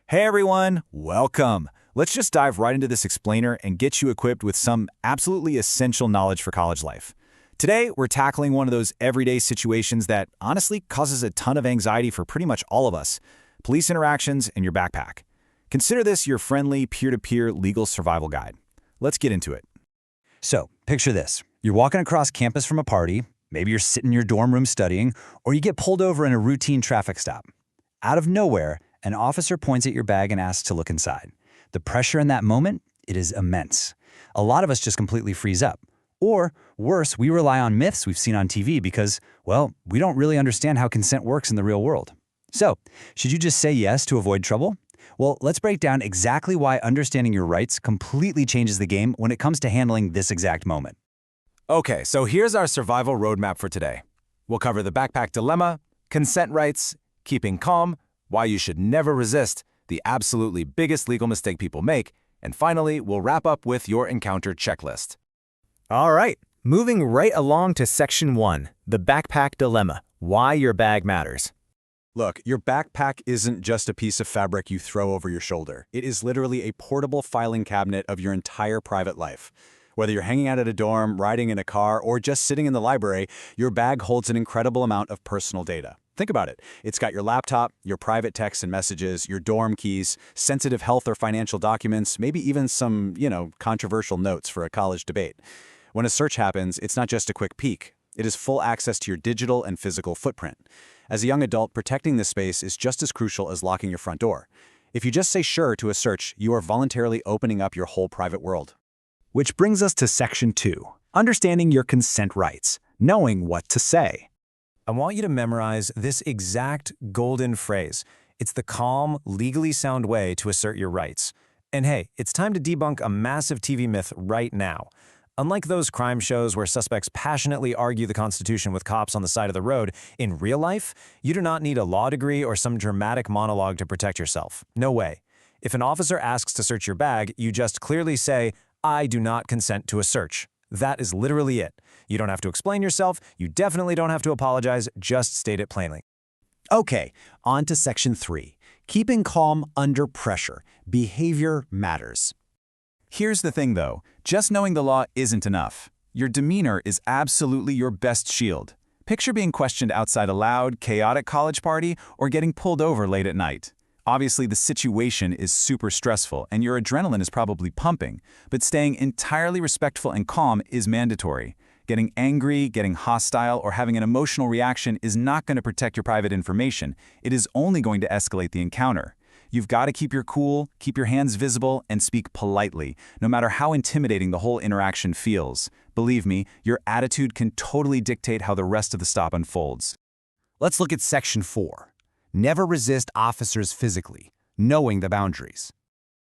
Hey everyone, welcome. Let's just dive right into this explainer and get you equipped with some absolutely essential knowledge for college life. Today, we're tackling one of those everyday situations that honestly causes a ton of anxiety for pretty much all of us: police interactions and your backpack. Consider this your friendly peer-to-peer legal survival guide. Let's get into it. So, picture this. You're walking across campus from a party, maybe you're sitting in your dorm room studying, or you get pulled over in a routine traffic stop. Out of nowhere, an officer points at your bag and asks to look inside. The pressure in that moment, it is immense. A lot of us just completely freeze up. Or, worse, we rely on myths we've seen on TV because, well, we don't really understand how consent works in the real world. So, should you just say yes to avoid trouble? Well, let's break down exactly why understanding your rights completely changes the game when it comes to handling this exact moment. Okay, so here's our survival roadmap for today. We'll cover the backpack dilemma, consent rights, keeping calm, why you should never resist, the absolutely biggest legal mistake people make, and finally, we'll wrap up with your encounter checklist. All right, moving right along to Section 1, the backpack dilemma, why your bag matters. Look, your backpack isn't just a piece of fabric you throw over your shoulder. It is literally a portable filing cabinet of your entire private life. Whether you're hanging out at a dorm, riding in a car, or just sitting in the library, your bag holds an incredible amount of personal data. Think about it. It's got your laptop, your private texts and messages, your dorm keys, sensitive health or financial documents, maybe even some, controversial notes for a college debate. When a search happens, it's not just a quick peek. It is full access to your digital and physical footprint. As a young adult, protecting this space is just as crucial as locking your front door. If you just say sure to a search, you are voluntarily opening up your whole private world. Which brings us to Section 2, understanding your consent rights, knowing what to say. I want you to memorize this exact golden phrase. It's the calm, legally sound way to assert your rights. And hey, it's time to debunk a massive TV myth right now. Unlike those crime shows where suspects passionately argue the Constitution with cops on the side of the road, in real life, you do not need a law degree or some dramatic monologue to protect yourself. No way. If an officer asks to search your bag, you just clearly say, "I do not consent to a search." That is literally it. You don't have to explain yourself. You definitely don't have to apologize. Just state it plainly. Okay, on to Section 3, keeping calm under pressure. Behavior matters. Here's the thing though, just knowing the law isn't enough. Your demeanor is absolutely your best shield. Picture being questioned outside a loud, chaotic college party or getting pulled over late at night. Obviously, the situation is super stressful and your adrenaline is probably pumping, but staying entirely respectful and calm is mandatory. Getting angry, getting hostile, or having an emotional reaction is not going to protect your private information. It is only going to escalate the encounter. You've got to keep your cool, keep your hands visible, and speak politely, no matter how intimidating the whole interaction feels. Believe me, your attitude can totally dictate how the rest of the stop unfolds. Let's look at Section 4. Never resist officers physically, knowing the boundaries.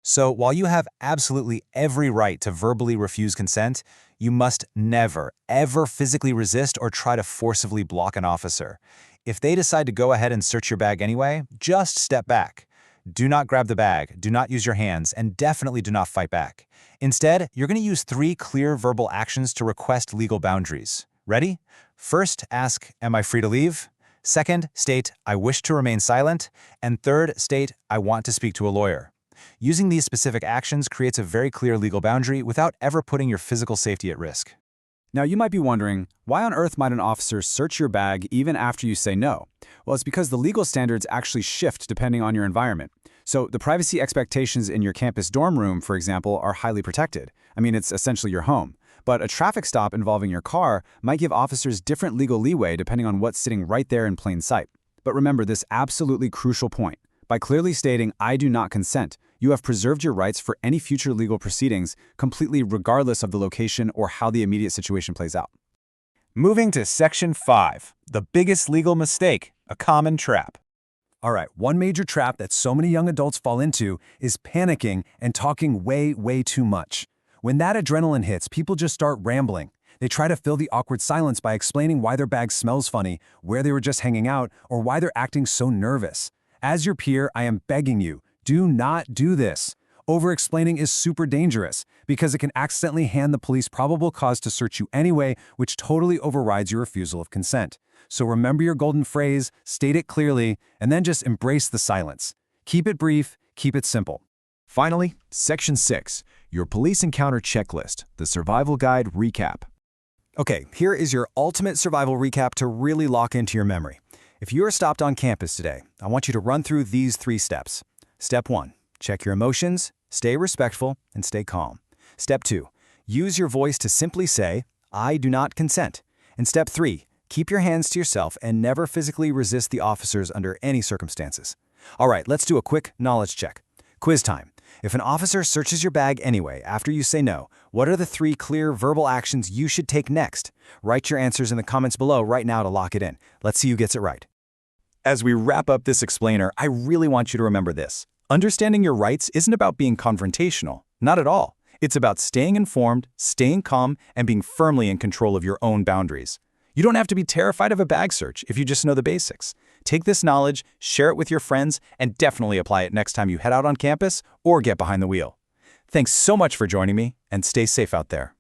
So while you have absolutely every right to verbally refuse consent, you must never, ever physically resist or try to forcibly block an officer. If they decide to go ahead and search your bag anyway, just step back. Do not grab the bag, do not use your hands, and definitely do not fight back. Instead, you're going to use 3 clear verbal actions to request legal boundaries. Ready? First, ask, "Am I free to leave?" Second, state, "I wish to remain silent." And third, state, "I want to speak to a lawyer." Using these specific actions creates a very clear legal boundary without ever putting your physical safety at risk. Now, you might be wondering, why on earth might an officer search your bag even after you say no? Well, it's because the legal standards actually shift depending on your environment. So the privacy expectations in your campus dorm room, for example, are highly protected. I mean, it's essentially your home. But a traffic stop involving your car might give officers different legal leeway depending on what's sitting right there in plain sight. But remember this absolutely crucial point. By clearly stating, "I do not consent," you have preserved your rights for any future legal proceedings, completely regardless of the location or how the immediate situation plays out. Moving to Section 5, the biggest legal mistake, a common trap. All right, one major trap that so many young adults fall into is panicking and talking way too much. When that adrenaline hits, people just start rambling. They try to fill the awkward silence by explaining why their bag smells funny, where they were just hanging out, or why they're acting so nervous. As your peer, I am begging you, do not do this. Over-explaining is super dangerous because it can accidentally hand the police probable cause to search you anyway, which totally overrides your refusal of consent. So remember your golden phrase, state it clearly, and then just embrace the silence. Keep it brief, Keep it simple. Finally, Section 6, your police encounter checklist, the survival guide recap. Okay, here is your ultimate survival recap to really lock into your memory. If you are stopped on campus today, I want you to run through these 3 steps. Step 1, check your emotions, stay respectful, and stay calm. Step 2, use your voice to simply say, "I do not consent." And step 3, keep your hands to yourself and never physically resist the officers under any circumstances. All right, let's do a quick knowledge check. Quiz time. If an officer searches your bag anyway after you say no, what are the 3 clear verbal actions you should take next? Write your answers in the comments below right now to lock it in. Let's see who gets it right. As we wrap up this explainer, I really want you to remember this. Understanding your rights isn't about being confrontational. Not at all. It's about staying informed, staying calm, and being firmly in control of your own boundaries. You don't have to be terrified of a bag search if you just know the basics. Take this knowledge, share it with your friends, and definitely apply it next time you head out on campus or get behind the wheel. Thanks so much for joining me, and stay safe out there.